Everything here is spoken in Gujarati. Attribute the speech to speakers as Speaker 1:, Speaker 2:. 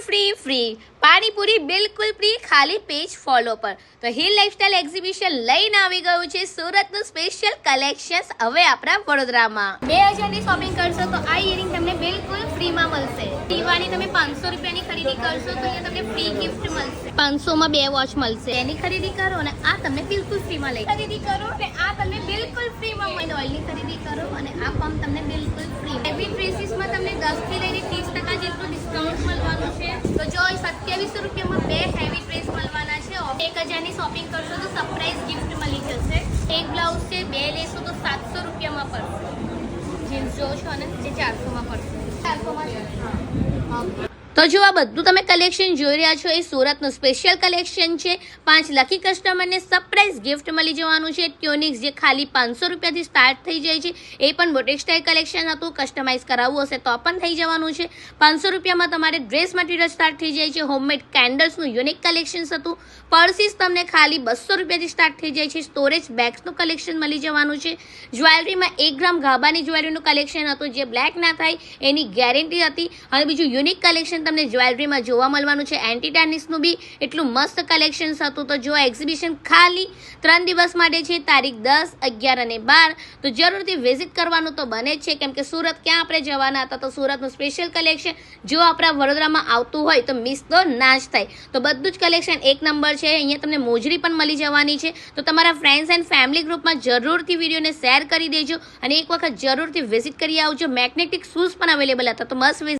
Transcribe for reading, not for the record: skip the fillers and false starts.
Speaker 1: फ्री फ्री પાણીપુરી બિલકુલ ફ્રી ખાલી પેજ ફોલો પર। તો હિલ લાઇફસ્ટાઇલ એક્ઝિબિશન લઈને આવી ગયું છે સુરતનું સ્પેશિયલ કલેક્શન્સ હવે આપણા વડોદરામાં। 2000 ની શોપિંગ કરશો તો આ ઇયરિંગ તમને બિલકુલ ફ્રીમાં મળશે। દીવાની તમે 500 રૂપિયાની ખરીદી કરશો તો અહીંયા તમને ફ્રી ગિફ્ટ મળશે। 500 માં 2 વોચ મળશે। એની ખરીદી કરો અને આ તમને બિલકુલ ફ્રીમાં લઈ ખરીદી કરો અને આ તમને બિલકુલ ફ્રીમાં મળે। ઓઇલની ખરીદી કરો અને આ પંપ તમને બિલકુલ ફ્રી। હેવી ડ્રેસીસમાં તમને 10 થી લઈને 30% જેટલું ડિસ્કાઉન્ટ મળવાનું છે। તો જો 2700 રૂપિયામાં 2 હેવી ડ્રેસ મળવાના છે। 1000 ની શોપિંગ કરશો તો સરપ્રાઈઝ ગિફ્ટ મળી જશે। એક બ્લાઉઝ છે 2 લેશો તો 700 રૂપિયામાં પડશે। જીન્સ જો છો ને જે 400 માં પડશે। 400 માં છે। તો જો આ બધું તમે કલેક્શન જોઈ રહ્યા છો એ સુરતનું સ્પેશિયલ કલેક્શન છે। 5 લકી કસ્ટમરને સરપ્રાઈઝ ગિફ્ટ મળી જવાનું છે। ટ્યુનિક્સ જે ખાલી 500 રૂપિયાથી સ્ટાર્ટ થઈ જાય છે એ પણ બોટિક સ્ટાઇલ કલેક્શન હતું। કસ્ટમાઇઝ કરાવવું હશે તો પણ થઈ જવાનું છે। 500 રૂપિયામાં તમારે ડ્રેસ મટીરિયલ સ્ટાર્ટ થઈ જાય છે। હોમમેડ કેન્ડલ્સનું યુનિક કલેક્શન્સ હતું। પર્સીસ તમને ખાલી 200 રૂપિયાથી સ્ટાર્ટ થઈ જાય છે। સ્ટોરેજ બેગ્સનું કલેક્શન મળી જવાનું છે। જ્વેલરીમાં 1 ગ્રામ ગાબાની જ્વેલરીનું કલેક્શન હતું જે બ્લેક ના થાય એની ગેરંટી હતી। અને બીજું યુનિક કલેક્શન તમને જ્વેલરીમાં જોવા મળવાનું છે। એન્ટી ટાર્નિશનું બી એટલું મસ્ત કલેક્શન્સ હતું। તો જો એક્ઝિબિશન ખાલી 3 દિવસ માટે છે, તારીખ 10, 11 અને 12। તો જરૂરથી વિઝિટ કરવાનું તો બને જ છે કેમ કે સુરત ક્યાં આપણે જવાના હતા। તો સુરતનું સ્પેશિયલ કલેક્શન જો આપણા વડોદરામાં આવતું હોય તો મિસ તો ના જ થાય। તો બધું જ કલેક્શન એક નંબર છે। અહીંયા તમને મોજરી પણ મળી જવાની છે। તો તમારા ફ્રેન્ડ્સ એન્ડ ફેમિલી ગ્રુપમાં જરૂરથી વિડીયોને શેર કરી દેજો અને એક વખત જરૂરથી વિઝિટ કરી આવજો। મેગ્નેટિક શૂઝ પણ અવેલેબલ હતા તો મસ્ત